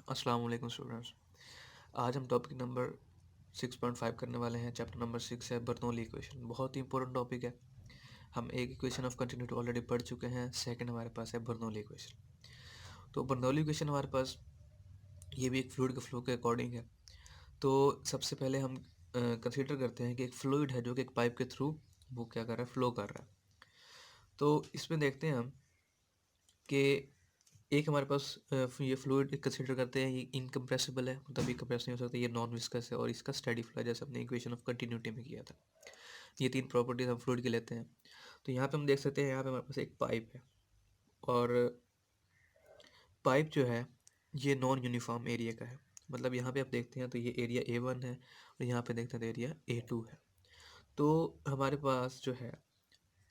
अस्सलाम वालेकुम स्टूडेंट्स। आज हम टॉपिक नंबर 6.5 करने वाले हैं। चैप्टर नंबर 6 है बर्नौली इक्वेशन। बहुत ही इंपॉर्टेंट टॉपिक है। हम एक इक्वेशन ऑफ कंटिन्यूटी ऑलरेडी पढ़ चुके हैं। सेकंड हमारे पास है बर्नौली इक्वेशन। तो बर्नौली इक्वेशन हमारे पास ये भी एक फ्लूइड के फ्लो के अकॉर्डिंग है। तो सबसे पहले हम कंसीडर करते हैं कि एक फ्लूइड है जो कि एक पाइप के थ्रू वो क्या कर रहा है, फ्लो कर रहा है। तो इसमें देखते हैं हम कि एक हमारे पास ये फ्लूइड कंसीडर करते हैं, ये इनकम्प्रेसिबल है, मतलब ये कंप्रेस नहीं हो सकता, ये नॉन विस्कस है और इसका स्टेडी फ्लो है, जैसे हमने इक्वेशन ऑफ कंटिन्यूटी में किया था। ये तीन प्रॉपर्टीज हम फ्लूइड की लेते हैं। तो यहाँ पे हम देख सकते हैं, यहाँ पे हमारे पास एक पाइप है और पाइप जो है ये नॉन यूनिफॉर्म एरिया का है। मतलब यहाँ पे आप देखते हैं तो ये एरिया A1 है और यहाँ पे देखते हैं तो एरिया A2 है। तो हमारे पास जो है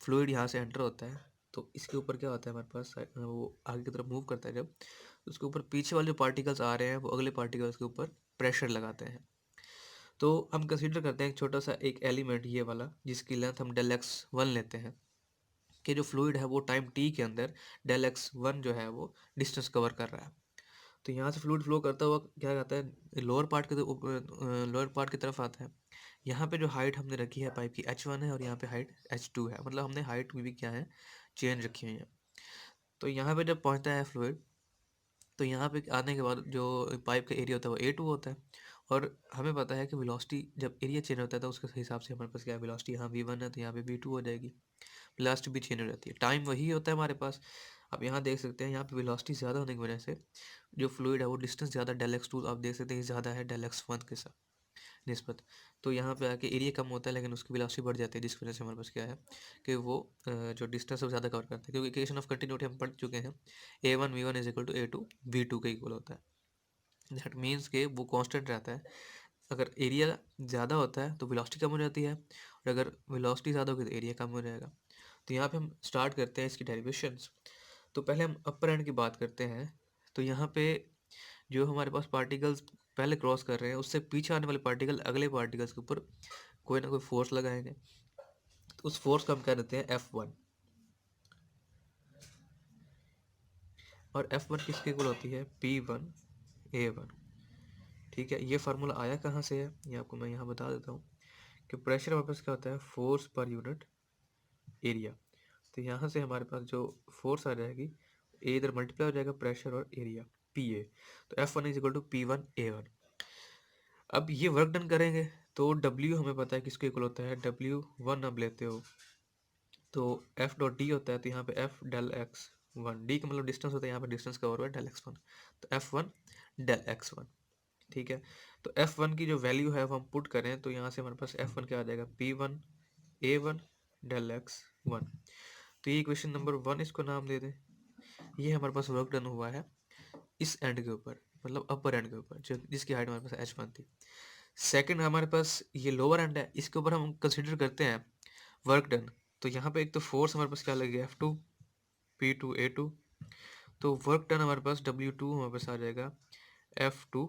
फ्लूइड यहाँ से एंटर होता है, तो इसके ऊपर क्या होता है हमारे पास, वो आगे की तरफ मूव करता है जब, तो उसके ऊपर पीछे वाले जो पार्टिकल्स आ रहे हैं वो अगले पार्टिकल्स के ऊपर प्रेशर लगाते हैं। तो हम कंसीडर करते हैं एक छोटा सा एक एलिमेंट ये वाला, जिसकी लेंथ हम डेल एक्स वन लेते हैं, कि जो फ्लूइड है वो टाइम टी के अंदर डेल एक्स वन जो है वो डिस्टेंस कवर कर रहा है। तो यहाँ से फ्लूइड फ्लो करता हुआ क्या कहता है, लोअर पार्ट की तरफ आता है। यहाँ पे जो हाइट हमने रखी है पाइप की H1 है और यहाँ पे हाइट H2 है, मतलब हमने हाइट भी क्या है, चेंज रखी हुई है। तो यहाँ पे जब पहुँचता है फ्लूइड, तो यहाँ पे आने के बाद जो पाइप का एरिया होता है वो A2 होता है। और हमें पता है कि वेलोसिटी जब एरिया चेंज होता है तो उसके हिसाब से हमारे पास क्या है, वेलोसिटी यहाँ V1 है तो यहाँ पे V2 हो जाएगी। वेलोसिटी भी चेंज हो जाती है, टाइम वही होता है हमारे पास। आप यहाँ देख सकते हैं, यहाँ पे वेलोसिटी ज़्यादा होने की वजह से जो फ्लूइड है वो डिस्टेंस ज़्यादा डेल एक्स टू आप देख सकते हैं ज़्यादा है डेल एक्स वन के साथ निस्बत। तो यहाँ पे आके एरिया कम होता है लेकिन उसकी वेलोसिटी बढ़ जाती है, जिस वजह से हमारे पास क्या है कि वो जो डिस्टेंस है वो ज़्यादा कवर करता है, क्योंकि इक्वेशन ऑफ कंटिन्यूटी हम पढ़ चुके हैं, A1 V1 is equal to A2 V2 के इक्वल होता है। दैट मीन्स के वो कांस्टेंट रहता है। अगर एरिया ज़्यादा होता है तो वेलोसिटी कम हो जाती है, और अगर वेलोसिटी ज़्यादा होगी तो एरिया कम हो जाएगा। तो यहाँ पे हम स्टार्ट करते हैं इसकी डेरिवेशंस। तो पहले हम अपर एंड की बात करते हैं। तो यहाँ पे जो हमारे पास पार्टिकल्स पहले क्रॉस कर रहे हैं, उससे पीछे आने वाले पार्टिकल अगले पार्टिकल्स के ऊपर कोई ना कोई फोर्स लगाएंगे। तो उस फोर्स को हम कह देते हैं F1। और F1 किसके इक्वल होती है, P1A1। ठीक है, ये फार्मूला आया कहाँ से है, ये आपको मैं यहाँ बता देता हूँ कि प्रेशर हमारे पास क्या होता है, फोर्स पर यूनिट एरिया। तो यहाँ से हमारे पास जो फोर्स आ जाएगी, ए इधर मल्टीप्लाई हो जाएगा प्रेशर और एरिया PA। तो F1 is equal to P1A1। अब ये वर्क डन करेंगे तो W हमें पता है किसके इक्वल होता है, W1 अब लेते हो तो F डॉट डी होता है, तो यहाँ पे F del X one, D का मतलब डिस्टेंस होता है, यहाँ पे डिस्टेंस कवर हुआ है डेल एक्स वन, तो F1 डेल एक्स वन। ठीक है, तो F1 की जो वैल्यू है वो हम पुट करें तो यहाँ से हमारे पास F1 क्या आ जाएगा, P1A1 डेल एक्स वन। तो ये इक्वेशन नंबर 1 इसको नाम दे दें। ये हमारे पास वर्क डन हुआ है इस एंड के ऊपर, मतलब अपर एंड के ऊपर, जो जिसकी हाइट हमारे पास H1 थी। सेकंड हमारे पास ये लोअर एंड है, इसके ऊपर हम कंसिडर करते हैं वर्क डन। तो यहाँ पे एक तो फोर्स हमारे पास क्या लगेगा, F2 P2A2। तो वर्क डन हमारे पास W2 हमारे पास आ जाएगा F2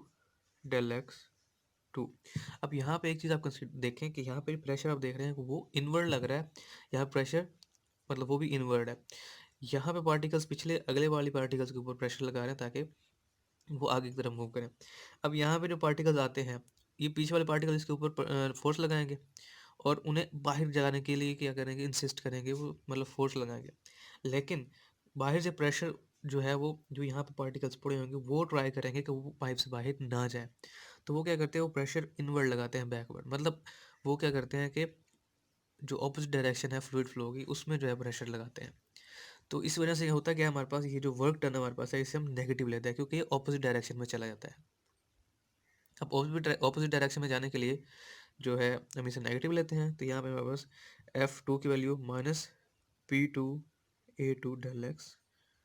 डेल एक्स टू। अब यहाँ पे एक चीज़ आप देखें कि यहाँ पे प्रेशर आप देख रहे हैं वो इनवर्ड लग रहा है। यहाँ प्रेशर मतलब वो भी इनवर्ड है। यहाँ पे पार्टिकल्स पिछले अगले वाली पार्टिकल्स के ऊपर प्रेशर लगा रहे हैं ताकि वो आगे की तरफ मूव करें। अब यहाँ पे जो पार्टिकल्स आते हैं, ये पीछे वाले पार्टिकल इसके ऊपर फोर्स लगाएंगे और उन्हें बाहर जाने के लिए क्या करेंगे, इंसिस्ट करेंगे, वो मतलब फोर्स लगाएंगे। लेकिन बाहर से प्रेशर जो है वो जो यहाँ पे पार्टिकल्स पड़े होंगे वो ट्राई करेंगे कि वो पाइप से बाहर ना जाए। तो वो क्या करते हैं, वो प्रेशर इनवर्ड लगाते हैं, बैकवर्ड, मतलब वो क्या करते हैं कि जो ऑपोजिट डायरेक्शन है फ्लूइड फ्लो की उसमें जो है प्रेशर लगाते हैं। तो इस वजह से ये होता है कि हमारे पास ये जो वर्क डन हमारे पास है इसे हम नेगेटिव लेते हैं, क्योंकि ये ऑपोजिट डायरेक्शन में चला जाता है। अब ऑपोजिट डायरेक्शन में जाने के लिए जो है हम इसे नेगेटिव लेते हैं, तो यहाँ पे हमारे पास F2 की value minus P2A2 del X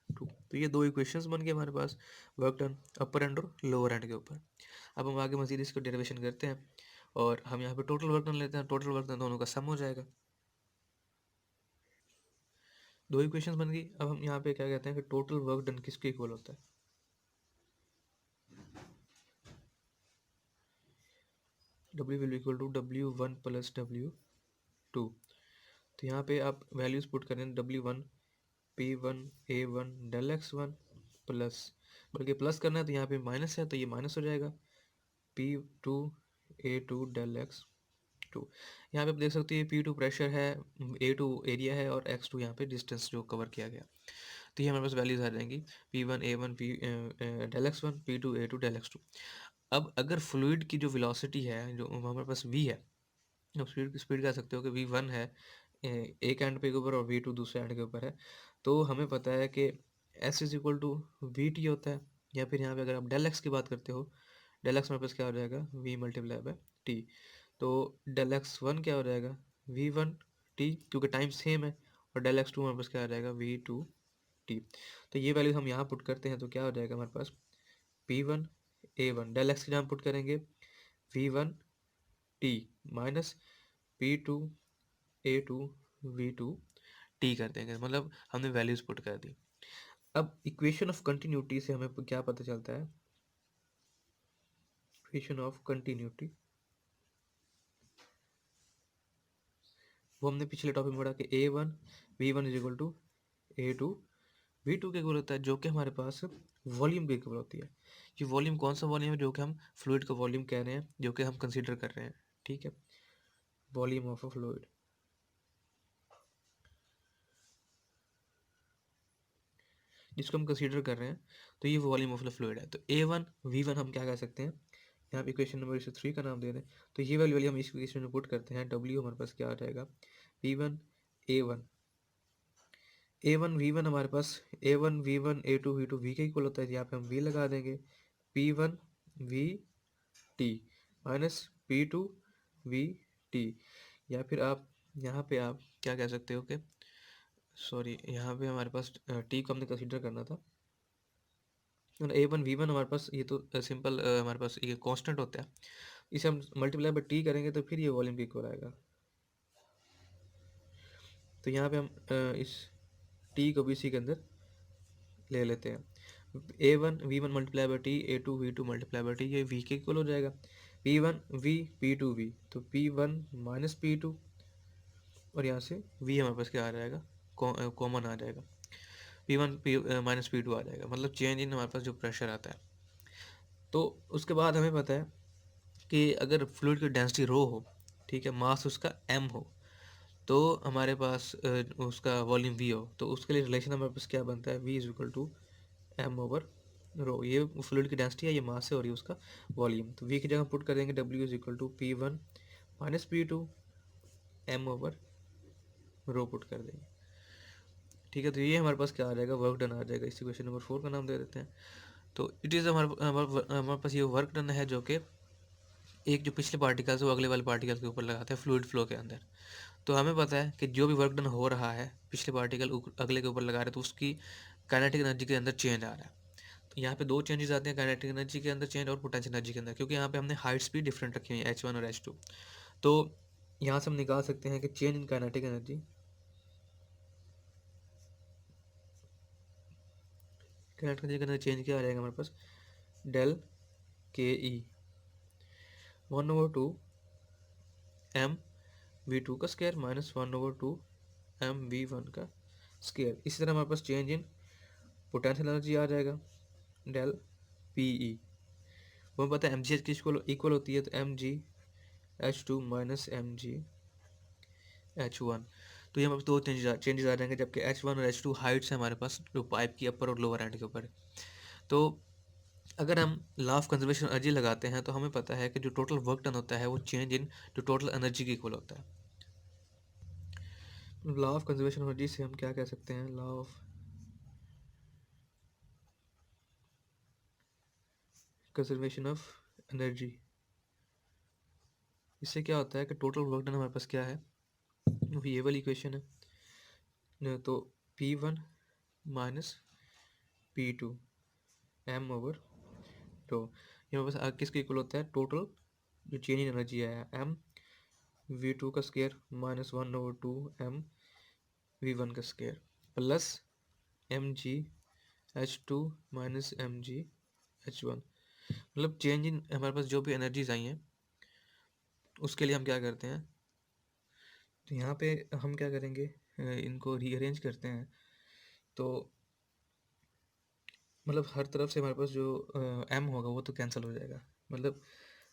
two. तो ये दो इक्वेशंस बन गए हमारे पास वर्क डन अपर एंड और लोअर एंड के ऊपर। अब हम आगे मजीद इसको डेरिवेशन करते हैं और हम यहाँ पे टोटल वर्क डन लेते हैं। टोटल वर्क डन दोनों का सम हो जाएगा। दो इक्वेशंस बन गई। अब हम यहाँ पे क्या कहते हैं कि टोटल वर्क डन किसके इक्वल होता है, W will equal to W1 plus W2। तो यहाँ पे आप वैल्यूज पुट करें, W1 P1A1 del X one plus, बल्कि प्लस करना है तो यहाँ पे माइनस है तो ये माइनस हो जाएगा, P2A2 डेल एक्स टू। यहाँ पे आप देख सकते हैं P2 प्रेशर है, A2 एरिया है और X2 यहाँ पे डिस्टेंस जो कवर किया गया। तो ये हमारे पास वैल्यूज आ जाएंगी P1A1 P del X one, P2A2 del X two. अब अगर फ्लूइड की जो वेलोसिटी है जो हमारे पास V है, आप स्पीड कह सकते हो कि V1 है एक एंड पे के ऊपर और V2 दूसरे एंड के ऊपर है। तो हमें पता है कि S is equal to VT होता है, या फिर यहाँ पे अगर आप डेल एक्स की बात करते हो, डेल एक्स हमारे पास क्या हो जाएगा V मल्टीप्लाई बाय T। तो डेल एक्स वन क्या हो जाएगा V1T, क्योंकि टाइम सेम है, और डेल एक्स टू हमारे पास क्या हो जाएगा V2T। तो ये वैल्यू हम यहाँ पुट करते हैं तो क्या हो जाएगा हमारे पास P1A1 डेल एक्स की जगह पुट करेंगे V1T माइनस P2A2 V2T कर देंगे, मतलब हमने वैल्यूज पुट कर दी। अब इक्वेशन ऑफ कंटिन्यूटी से हमें क्या पता चलता है, इक्वेशन ऑफ कंटिन्यूटी वो हमने पिछले टॉपिक में पढ़ा कि A1 V1 is equal to A2 V2 के इक्वल होता है, जो कि हमारे पास वॉल्यूम के इक्वल होती है। ये वॉल्यूम कौन सा वॉल्यूम है, जो कि हम फ्लूइड का वॉल्यूम कह रहे हैं, जो कि हम कंसीडर कर रहे हैं, ठीक है, वॉल्यूम ऑफ अ फ्लूइड, जिसको हम कंसीडर कर रहे हैं, तो ये वॉल्यूम ऑफ द फ्लूइड है। तो A1 V1 हम क्या कह सकते हैं, यहाँ पे इक्वेशन नंबर इसे 3 का नाम दे दें, तो ये वाली हम इस इक्वेशन में पुट करते हैं, W हमारे पास क्या आ जाएगा P1A1 A1 V1 हमारे पास A1 V1 A2 V2 V के इक्वल होता है, यहाँ पे हम V लगा देंगे, P1 VT minus P2 VT, या फिर आप यहाँ पे आप क्या कह सकते हो कि सॉरी यहाँ पे हमारे पास T को हमने कंसीडर करना था, A1 V1 हमारे पास ये तो सिंपल हमारे पास ये कांस्टेंट होता है, इसे हम मल्टीप्लाई बाय T करेंगे तो फिर ये वॉल्यूम के इक्वल आएगा। तो यहाँ पे हम इस T को भी इसी के अंदर ले लेते हैं, A1 V1 multiply by T A2 V2 multiply by T, ये V के इक्वल हो जाएगा, P1 V P2 V, तो P1 माइनस P2, और यहाँ से V हमारे पास क्या आ जाएगा, कॉमन आ जाएगा, P1 माइनस P2 आ जाएगा, मतलब चेंज इन हमारे पास जो प्रेशर आता है। तो उसके बाद हमें पता है कि अगर फ्लूइड की डेंसिटी रो हो, ठीक है, मास उसका m हो, तो हमारे पास उसका वॉल्यूम V हो, तो उसके लिए रिलेशन हमारे पास क्या बनता है, V is equal to m over rho. ये फ्लूइड की डेंसिटी है, ये मास है, और ये उसका वॉल्यूम, तो V की जगह पुट कर देंगे W is equal to P1 minus P2 m over rho put कर देंगे, ठीक है। तो ये हमारे पास क्या आ जाएगा, वर्क डन आ जाएगा, इस इक्वेशन नंबर 4 का नाम दे देते हैं। तो इट इज़ हमारे पास ये वर्क डन है, जो कि एक जो पिछले पार्टिकल्स है वो अगले वाले पार्टिकल के ऊपर लगाते हैं फ्लूइड फ्लो के अंदर। तो हमें पता है कि जो भी वर्क डन हो रहा है, पिछले पार्टिकल अगले के ऊपर लगा रहे हैं, तो उसकी काइनेटिक एनर्जी के अंदर चेंज आ रहा है। तो यहाँ पे दो चेंजेस आते हैं, काइनेटिक एनर्जी के अंदर चेंज और पोटेंशियल एनर्जी के अंदर, क्योंकि यहाँ पे हमने हाइट्स भी डिफरेंट रखी हुई है H1 और H2। तो यहाँ से हम निकाल सकते हैं कि change in kinetic energy, kinetic energy के अंदर चेंज क्या आ जाएगा हमारे पास, डेल KE 1/2 m V2 का स्केयर माइनस 1/2 m V1 का स्केयर। इसी तरह हमारे पास चेंज इन पोटेंशियल एनर्जी आ जाएगा, डेल PE, वो पता है MGH की इक्वल होती है, तो MgH2 माइनस MgH1। तो ये हमारे पास दो चेंजेस आ जाएंगे, जबकि H1 और H2 हाइट्स है हमारे पास जो पाइप की अपर और लोअर एंड के ऊपर। तो अगर हम लॉ ऑफ कंजर्वेशन एनर्जी लगाते हैं तो हमें पता है कि जो टोटल वर्क डन होता है वो चेंज इन जो टोटल एनर्जी के इक्वल होता है। लॉ ऑफ कंजर्वेशन एनर्जी से हम क्या कह सकते हैं, law of conservation of energy, इससे क्या होता है कि टोटल वर्क डन हमारे पास क्या है, वो ये वाली इक्वेशन है, तो P1 minus P2 m over rho, ये हमारे पास किसके इक्वल होता है, टोटल जो चेंज इन एनर्जी आया m V2 का स्केयर माइनस 1/2 m V1 का square plus MgH2 minus MgH1, मतलब चेंज इन हमारे पास जो भी एनर्जीज आई हैं उसके लिए हम क्या करते हैं, तो यहाँ पे हम क्या करेंगे, इनको रीअरेंज करते हैं। तो मतलब हर तरफ से हमारे पास जो m होगा वो तो कैंसिल हो जाएगा। मतलब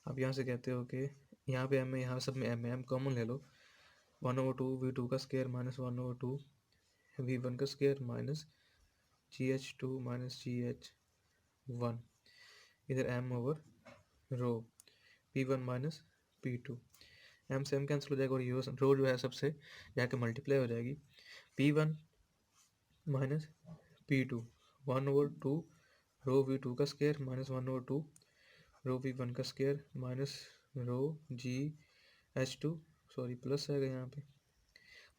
आप यहाँ से कहते हो कि यहाँ पे m है, यहाँ सब में m है, m कॉमन ले लो, 1/2 v2 का स्क्वायर माइनस 1/2 v1 का square minus gh2 minus gh1, इधर m ओवर रो p1 माइनस p2, m से m कैंसिल हो जाएगा और ये रो जो है सबसे जाके मल्टीप्लाई हो जाएगी, p1 माइनस p2, 1/2 रो v2 का स्क्वायर माइनस 1/2 रो v1 का square minus rho gh2, sorry plus आएगा यहाँ पे,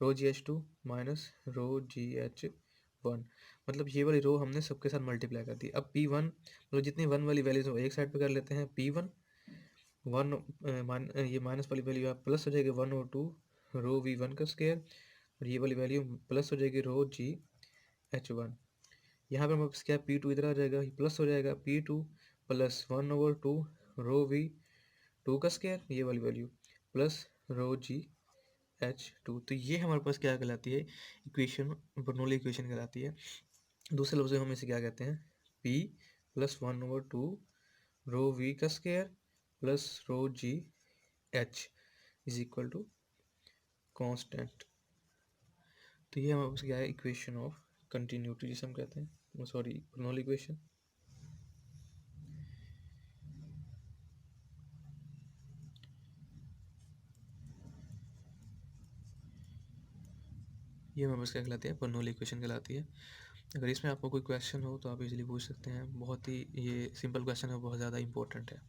रो gh2 माइनस रो gh1। मतलब ये वाली रो हमने सबके साथ मल्टीप्लाई कर दी। अब p1 मतलब जितनी वन वाली वैल्यूज हो एक साइड पे कर लेते हैं, p1 ये माइनस वाली वैल्यू आप प्लस हो जाएगी 1/2 रो v1 का स्क्वायर, और ये वाली वैल्यू प्लस हो जाएगी रो gh1। यहाँ पे हमारे पास क्या p2 इधर आ जाएगा, प्लस हो जाएगा p2 प्लस 1/2 रो v2 का स्क्वायर, ये वाली वैल्यू प्लस रो gh2। तो ये हमारे पास क्या कहलाती है, इक्वेशन, बर्नौली इक्वेशन कहलाती है। दूसरे लफ्ज़ में हम इसे क्या कहते हैं, p प्लस 1/2 रो v का square plus rho gh is equal to constant. तो ये हमारे पास क्या है, इक्वेशन ऑफ कंटिन्यूटी जिसे हम कहते हैं, सॉरी बर्नौली इक्वेशन। ये हमारे पास क्या कहलाती है, बर्नौली इक्वेशन कहलाती है। अगर इसमें आपको कोई क्वेश्चन हो तो आप इजीली पूछ सकते हैं, बहुत ही ये सिंपल क्वेश्चन है, बहुत ज़्यादा इंपॉर्टेंट है।